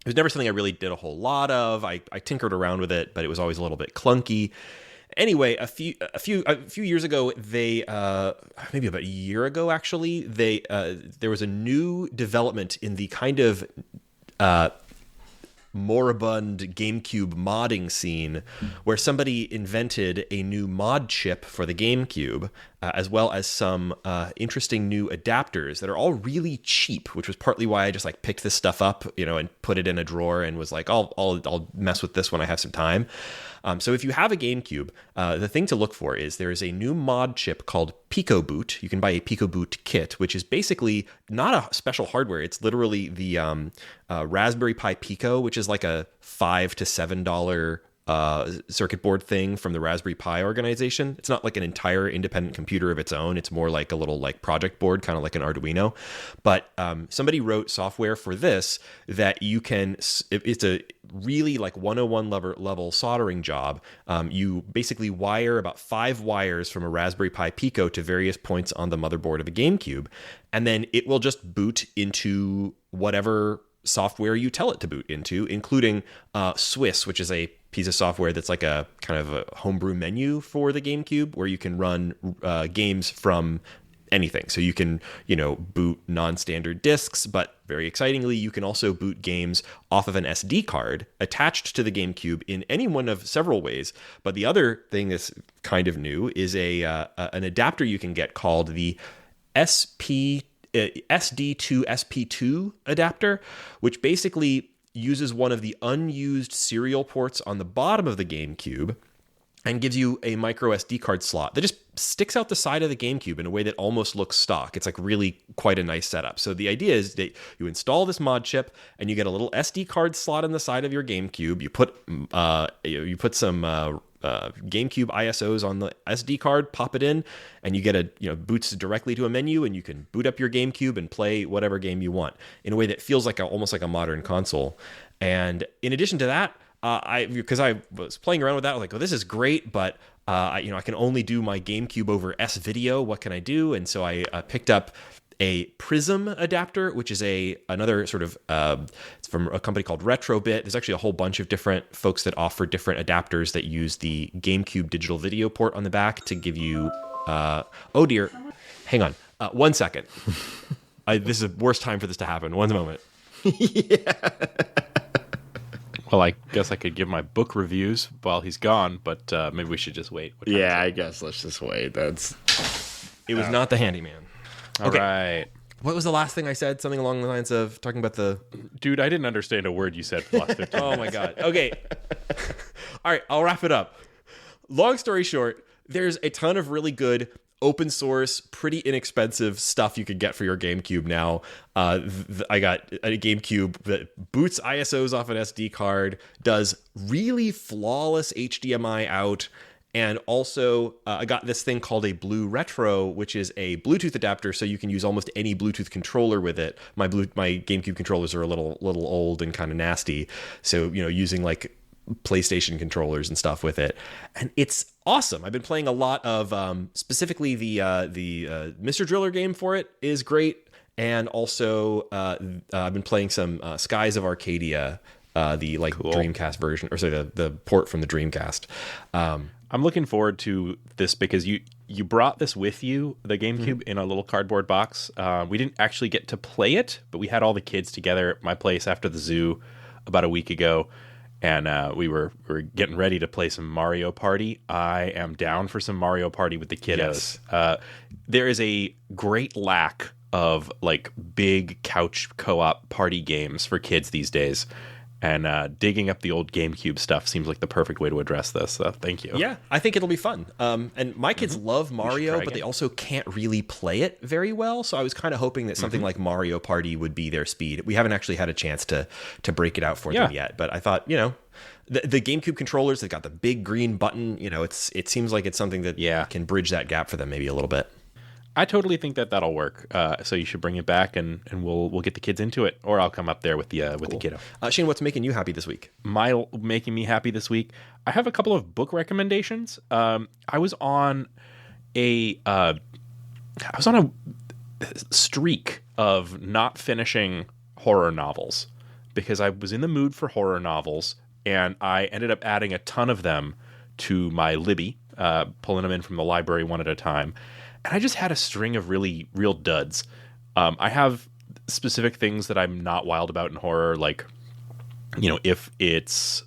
it was never something I really did a whole lot of. I tinkered around with it, but it was always a little bit clunky. Anyway, a few years ago, they maybe about a year ago actually, there was a new development in the kind of moribund GameCube modding scene, where somebody invented a new mod chip for the GameCube, as well as some interesting new adapters that are all really cheap, which was partly why I just picked this stuff up, and put it in a drawer and was I'll mess with this when I have some time. So if you have a GameCube, the thing to look for is there is a new mod chip called PicoBoot. You can buy a PicoBoot kit, which is basically not a special hardware. It's literally the Raspberry Pi Pico, which is a $5 to $7 circuit board thing from the Raspberry Pi organization. It's not an entire independent computer of its own. It's more like a little project board, kind of like an Arduino. But somebody wrote software for this that you can, it's a really 101 level soldering job. You basically wire about 5 wires from a Raspberry Pi Pico to various points on the motherboard of a GameCube, and then it will just boot into whatever software you tell it to boot into, including Swiss, which is a piece of software that's a kind of a homebrew menu for the GameCube, where you can run games from anything. So you can, boot non-standard discs, but very excitingly, you can also boot games off of an SD card attached to the GameCube in any one of several ways. But the other thing that's kind of new is an adapter you can get called the SD to SP2 adapter, which basically uses one of the unused serial ports on the bottom of the GameCube and gives you a micro SD card slot that just sticks out the side of the GameCube in a way that almost looks stock. It's really quite a nice setup. So the idea is that you install this mod chip and you get a little SD card slot in the side of your GameCube. You put some GameCube ISOs on the SD card, pop it in, and you get boots directly to a menu, and you can boot up your GameCube and play whatever game you want in a way that feels like almost like a modern console. And in addition to that, because I was playing around with that, I was like, oh, this is great, but I can only do my GameCube over S-Video. What can I do? And so I picked up a Prism adapter, which is another sort of it's from a company called Retrobit. There's actually a whole bunch of different folks that offer different adapters that use the GameCube digital video port on the back to give you. Oh dear, hang on, 1 second. This is the worst time for this to happen. One moment. Yeah. Well, I guess I could give my book reviews while he's gone, but maybe we should just wait. Yeah, I guess let's just wait. It was not the handyman. All right. What was the last thing I said? Something along the lines of talking about the... Dude, I didn't understand a word you said for the last 15 Oh, my God. Okay. All right, I'll wrap it up. Long story short, there's a ton of really good open source, pretty inexpensive stuff you could get for your GameCube now. I got a GameCube that boots ISOs off an SD card, does really flawless HDMI out, and also I got this thing called a Blue Retro, which is a Bluetooth adapter, so you can use almost any Bluetooth controller with it. My GameCube controllers are a little old and kind of nasty, so using like PlayStation controllers and stuff with it, and it's awesome. I've been playing a lot of specifically the Mr. Driller game for it is great, and also I've been playing some Skies of Arcadia, the cool Dreamcast version, or sorry, the port from the Dreamcast. I'm looking forward to this because you brought this with you, the GameCube, in a little cardboard box. We didn't actually get to play it, but we had all the kids together at my place after the zoo about a week ago, and we were getting ready to play some Mario Party. I am down for some Mario Party with the kiddos. Yes. There is a great lack of big couch co-op party games for kids these days. And digging up the old GameCube stuff seems like the perfect way to address this. So thank you. Yeah, I think it'll be fun. And my kids love Mario, but they also can't really play it very well. So I was kind of hoping that something like Mario Party would be their speed. We haven't actually had a chance to break it out for them yet. But I thought, the GameCube controllers, they've got the big green button. It seems like it's something that can bridge that gap for them maybe a little bit. I totally think that'll work. So you should bring it back, and we'll get the kids into it, or I'll come up there with the kiddo. Shane, what's making you happy this week? Making me happy this week, I have a couple of book recommendations. I was on a streak of not finishing horror novels because I was in the mood for horror novels, and I ended up adding a ton of them to my Libby, pulling them in from the library one at a time. And I just had a string of really real duds. I have specific things that I'm not wild about in horror, if it's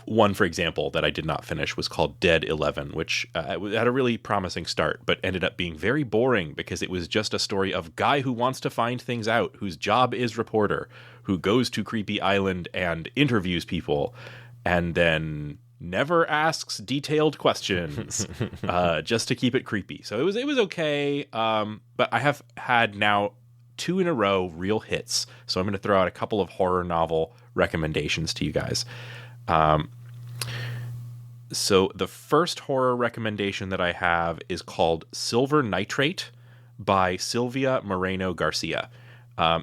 one, for example, that I did not finish was called Dead 11, which had a really promising start, but ended up being very boring because it was just a story of guy who wants to find things out, whose job is reporter, who goes to Creepy Island and interviews people, and then never asks detailed questions just to keep it creepy. So it was okay, but I have had now 2 in a row real hits. So I'm going to throw out a couple of horror novel recommendations to you guys. So the first horror recommendation that I have is called Silver Nitrate by Silvia Moreno Garcia.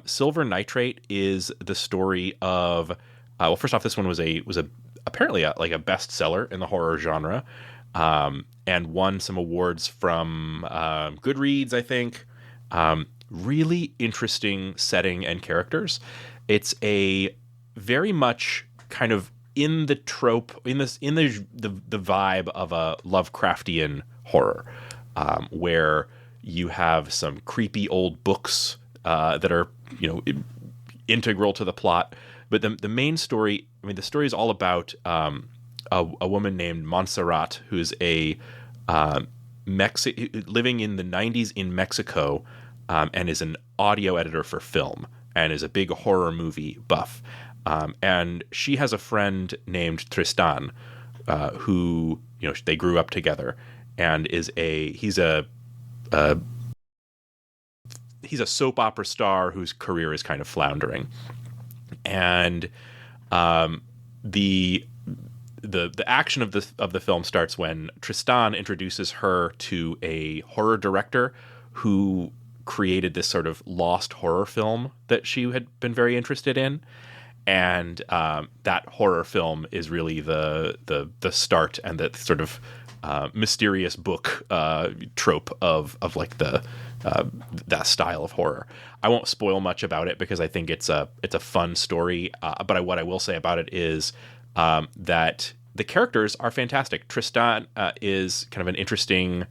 Silver Nitrate is the story of first off, this one was apparently a bestseller in the horror genre, and won some awards from Goodreads, I think. Really interesting setting and characters. It's a very much kind of in the trope, in the vibe of a Lovecraftian horror, where you have some creepy old books that are integral to the plot. But the main story, the story is all about a woman named Montserrat, who's a living in the 90s in Mexico, and is an audio editor for film, and is a big horror movie buff. And she has a friend named Tristan, who they grew up together, and he's a soap opera star whose career is kind of floundering. And the the action of the film starts when Tristan introduces her to a horror director who created this sort of lost horror film that she had been very interested in. And that horror film is really the start and the sort of mysterious book trope of like that style of horror. I won't spoil much about it because I think it's a fun story. But what I will say about it is that the characters are fantastic. Tristan is kind of an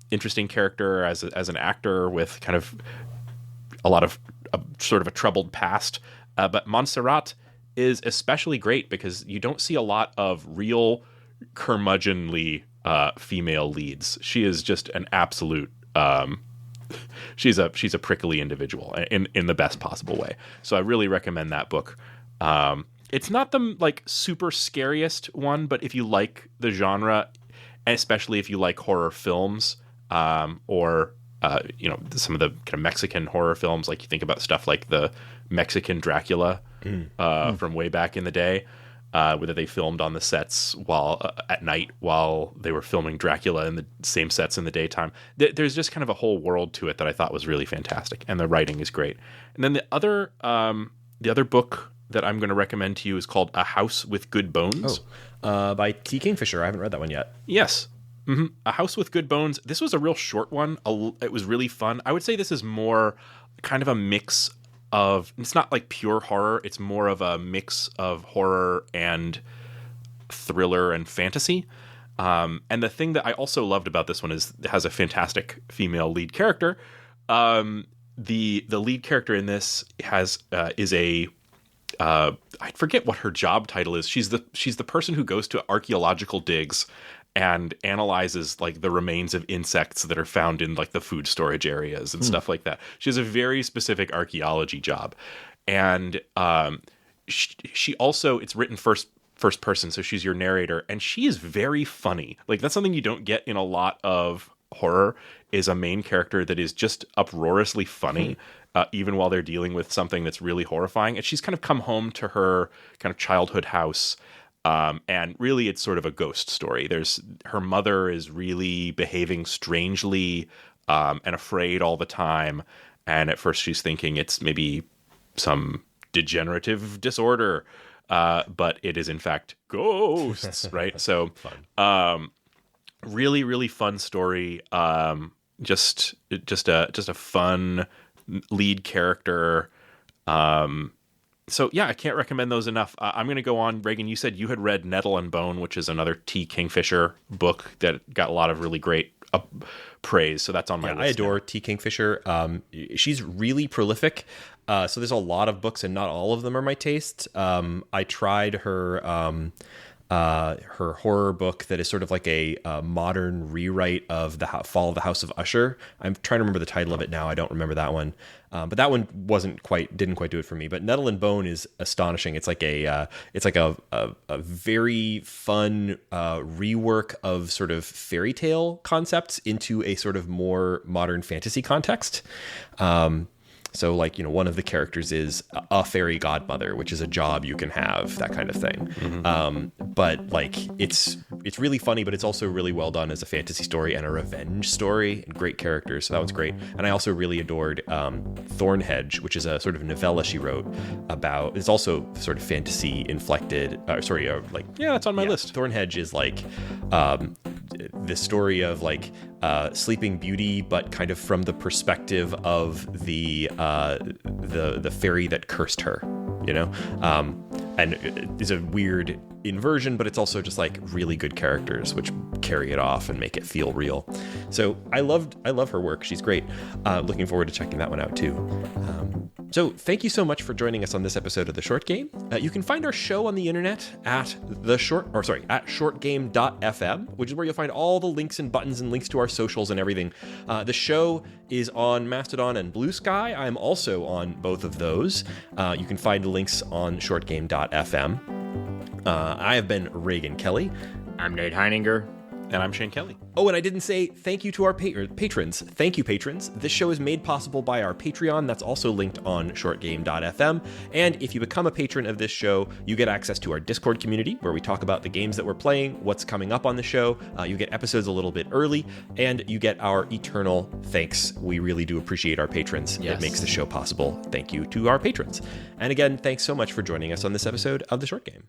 interesting character as an actor with kind of a lot of sort of a troubled past. But Montserrat is especially great because you don't see a lot of real curmudgeonly female leads. She is just an absolute. She's a prickly individual in the best possible way. So I really recommend that book. It's not the like super scariest one, but if you like the genre, especially if you like horror films, or some of the kind of Mexican horror films, like you think about stuff like the Mexican Dracula from way back in the day, whether they filmed on the sets while at night while they were filming Dracula in the same sets in the daytime. There's just kind of a whole world to it that I thought was really fantastic, and the writing is great. And then the other book that I'm going to recommend to you is called A House with Good Bones. By T. Kingfisher. I haven't read that one yet. Yes. Mm-hmm. A House with Good Bones. This was a real short one. It was really fun. I would say this is more kind of a mix of, it's not like pure horror. It's more of a mix of horror and thriller and fantasy. And the thing that I also loved about this one is it has a fantastic female lead character. The lead character in this is a I forget what her job title is. She's the person who goes to archaeological digs and analyzes like the remains of insects that are found in like the food storage areas and stuff like that. She has a very specific archaeology job. And she also, it's written first person, so she's your narrator, and she is very funny. Like that's something you don't get in a lot of horror, is a main character that is just uproariously funny, even while they're dealing with something that's really horrifying. And she's kind of come home to her kind of childhood house. And really, it's sort of a ghost story. Her mother is really behaving strangely and afraid all the time. And at first, she's thinking it's maybe some degenerative disorder, but it is in fact ghosts, right? So, really, really fun story. Just a fun lead character. So yeah, I can't recommend those enough. I'm going to go on. Raygan, you said you had read Nettle and Bone, which is another T. Kingfisher book that got a lot of really great praise. So that's on my list. I adore T. Kingfisher. She's really prolific. So there's a lot of books, and not all of them are my taste. I tried her horror book that is sort of like a modern rewrite of the Fall of the House of Usher. I'm trying to remember the title of it now. I don't remember that one. But that one didn't quite do it for me. But Nettle and Bone is astonishing. It's like a very fun rework of sort of fairy tale concepts into a sort of more modern fantasy context. So like, one of the characters is a fairy godmother, which is a job you can have, that kind of thing. Mm-hmm. But like, it's really funny, but it's also really well done as a fantasy story and a revenge story, and great characters. So that one's great. And I also really adored Thornhedge, which is a sort of novella she wrote about, it's also sort of fantasy inflected, that's on my list. Thornhedge is like the story of like Sleeping Beauty, but kind of from the perspective of the fairy that cursed her, and it's a weird inversion, but it's also just like really good characters which carry it off and make it feel real. So I love her work. She's great. Looking forward to checking that one out too. So thank you so much for joining us on this episode of The Short Game. You can find our show on the internet at shortgame.fm, which is where you'll find all the links and buttons and links to our socials and everything. The show is on Mastodon and Blue Sky. I'm also on both of those. You can find the links on shortgame.fm. I have been Raygan Kelly. I'm Nate Heininger. And I'm Shane Kelly. Oh, and I didn't say thank you to our patrons. Thank you, patrons. This show is made possible by our Patreon. That's also linked on shortgame.fm. And if you become a patron of this show, you get access to our Discord community, where we talk about the games that we're playing, what's coming up on the show. You get episodes a little bit early, and you get our eternal thanks. We really do appreciate our patrons. Yes. It makes the show possible. Thank you to our patrons. And again, thanks so much for joining us on this episode of The Short Game.